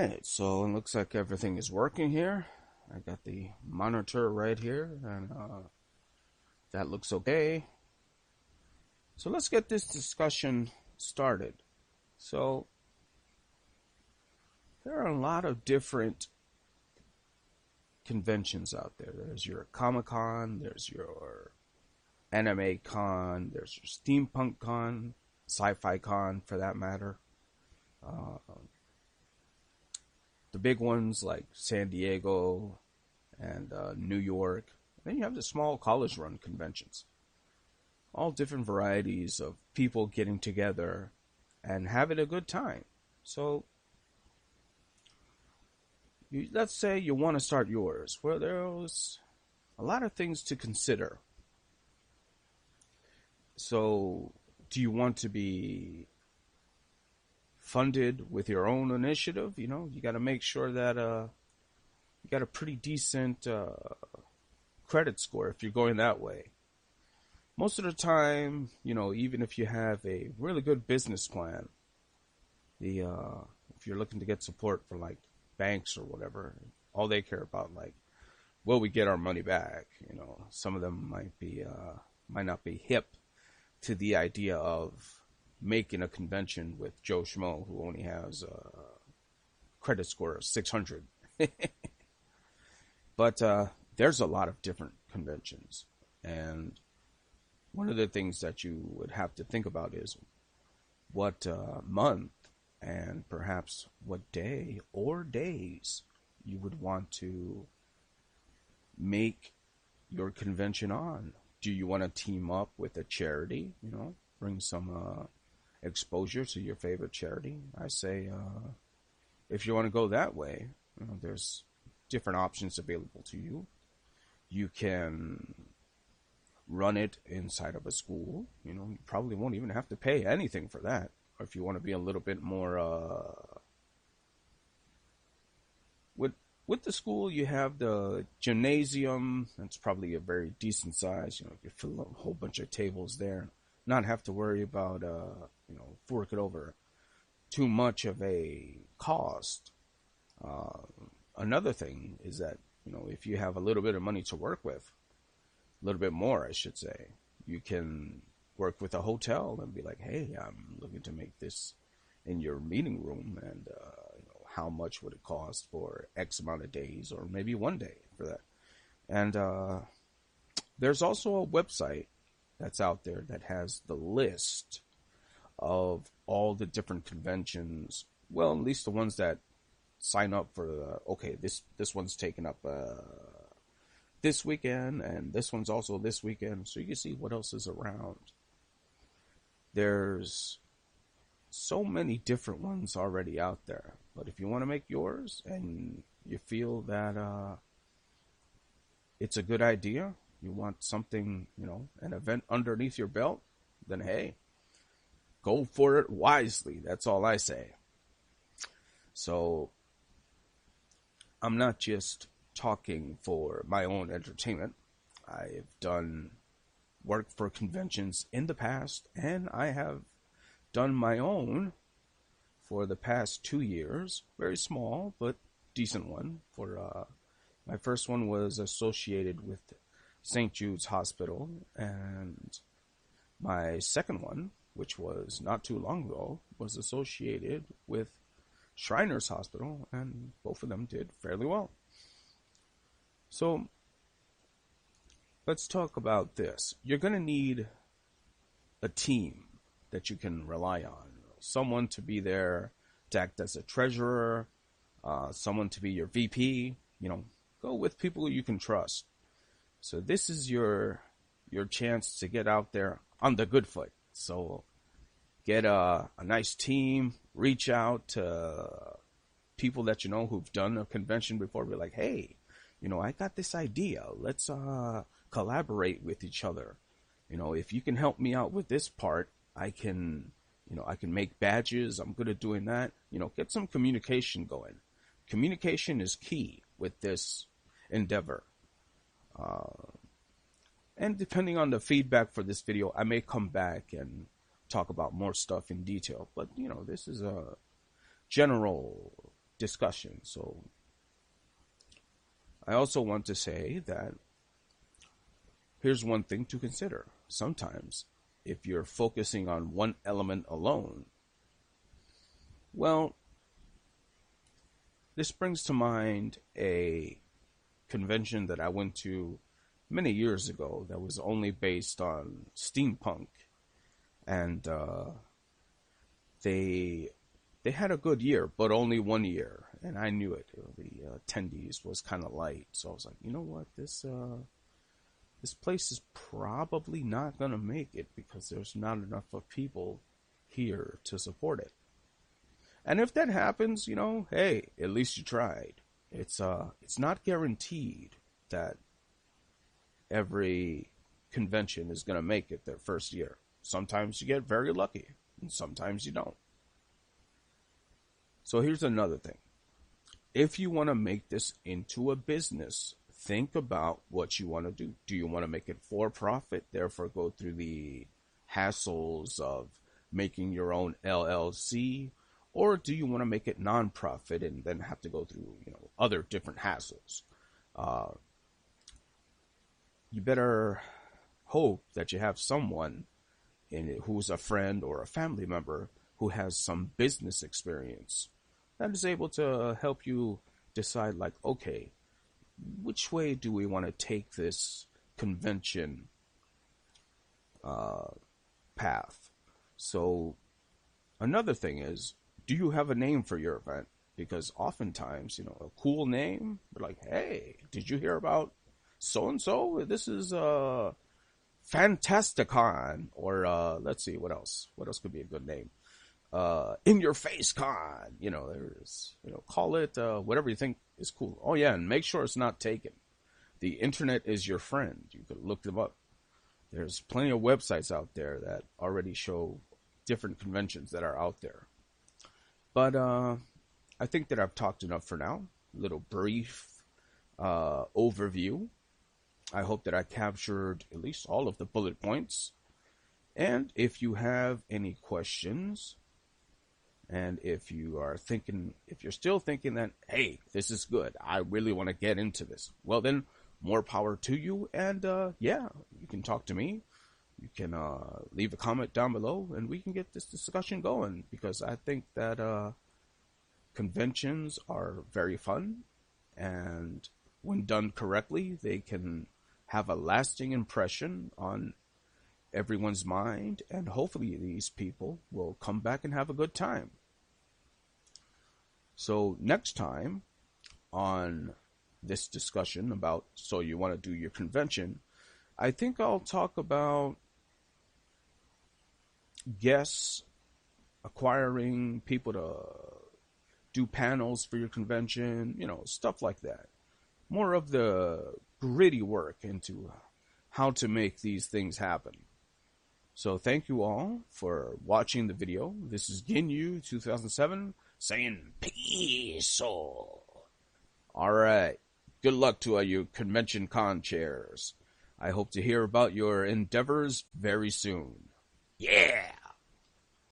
Alright, so it looks like everything is working here. I got the monitor right here, and that looks okay. So let's get this discussion started. So there are a lot of different conventions out there. There's your Comic-Con, there's your Anime Con, there's your Steampunk Con, Sci-Fi Con for that matter. The big ones like San Diego and New York. Then you have the small college-run conventions. All different varieties of people getting together and having a good time. So let's say you want to start yours. Well, there's a lot of things to consider. So do you want to be funded with your own initiative? You know, you got to make sure that you got a pretty decent credit score if you're going that way. Most of the time, you know, even if you have a really good business plan, if you're looking to get support from like banks or whatever, all they care about, like, will we get our money back? You know, some of them might not be hip to the idea of making a convention with Joe Schmo who only has a credit score of 600. But there's a lot of different conventions, and one of the things that you would have to think about is what month and perhaps what day or days you would want to make your convention on. Do you want to team up with a charity, you know, bring some exposure to your favorite charity? I say if you want to go that way, you know, there's different options available to you. You can run it inside of a school. You know, you probably won't even have to pay anything for that. Or if you want to be a little bit more with the school, you have the gymnasium. That's probably a very decent size. You know, you fill a whole bunch of tables there, not have to worry about you know, fork it over too much of a cost. Another thing is that, you know, if you have a little bit of money to work with, a little bit more, I should say, you can work with a hotel and be like, hey, I'm looking to make this in your meeting room, and you know, how much would it cost for X amount of days, or maybe one day for that. And there's also a website that's out there that has the list of all the different conventions. Well, at least the ones that sign up for okay, this one's taken up this weekend, and this one's also this weekend, so you can see what else is around. There's so many different ones already out there, but if you want to make yours and you feel that it's a good idea, you want something, you know, an event underneath your belt, then hey, go for it wisely. That's all I say. So I'm not just talking for my own entertainment. I've done work for conventions in the past, and I have done my own for the past 2 years. Very small, but decent one. For my first one was associated with St. Jude's Hospital, and my second one, which was not too long ago, was associated with Shriners Hospital, and both of them did fairly well. So let's talk about this. You're going to need a team that you can rely on. Someone to be there to act as a treasurer, someone to be your VP. You know, go with people you can trust. So this is your chance to get out there on the good foot. So get a nice team, reach out to people that you know who've done a convention before. Be like, hey, you know, I got this idea. Let's collaborate with each other. You know, if you can help me out with this part, I can make badges. I'm good at doing that. You know, get some communication going. Communication is key with this endeavor. And depending on the feedback for this video, I may come back and talk about more stuff in detail. But, you know, this is a general discussion. So I also want to say that here's one thing to consider. Sometimes, if you're focusing on one element alone, well, this brings to mind a convention that I went to many years ago that was only based on steampunk, and they had a good year, but only 1 year, and I knew it. The attendees was kind of light, so I was like, you know what, this place is probably not gonna make it because there's not enough of people here to support it. And if that happens, hey, at least you tried. It's not guaranteed that every convention is gonna make it their first year. Sometimes you get very lucky, and sometimes you don't. So here's another thing. If you want to make this into a business, think about what you want to do. Do you want to make it for profit, therefore go through the hassles of making your own LLC? Or do you want to make it non-profit and then have to go through, other different hassles? You better hope that you have someone in it who's a friend or a family member who has some business experience that is able to help you decide, like, okay, which way do we want to take this convention path? So another thing is, do you have a name for your event? Because oftentimes, a cool name, but like, hey, did you hear about so-and-so? This is Fantasticon, or let's see, what else? What else could be a good name? In Your Face Con, there's, call it whatever you think is cool. Oh yeah, and make sure it's not taken. The internet is your friend. You could look them up. There's plenty of websites out there that already show different conventions that are out there. But I think that I've talked enough for now. A little brief overview. I hope that I captured at least all of the bullet points. And if you have any questions, and if you're still thinking that, hey, this is good, I really want to get into this, well then, more power to you. And yeah, you can talk to me. You can leave a comment down below, and we can get this discussion going, because I think that conventions are very fun, and when done correctly, they can have a lasting impression on everyone's mind, and hopefully these people will come back and have a good time. So next time on this discussion about, so you want to do your convention, I think I'll talk about guests, acquiring people to do panels for your convention, stuff like that. More of the gritty work into how to make these things happen. So thank you all for watching the video. This is Ginyu 2007 saying peace. Alright. Good luck to all you convention con chairs. I hope to hear about your endeavors very soon. Yeah!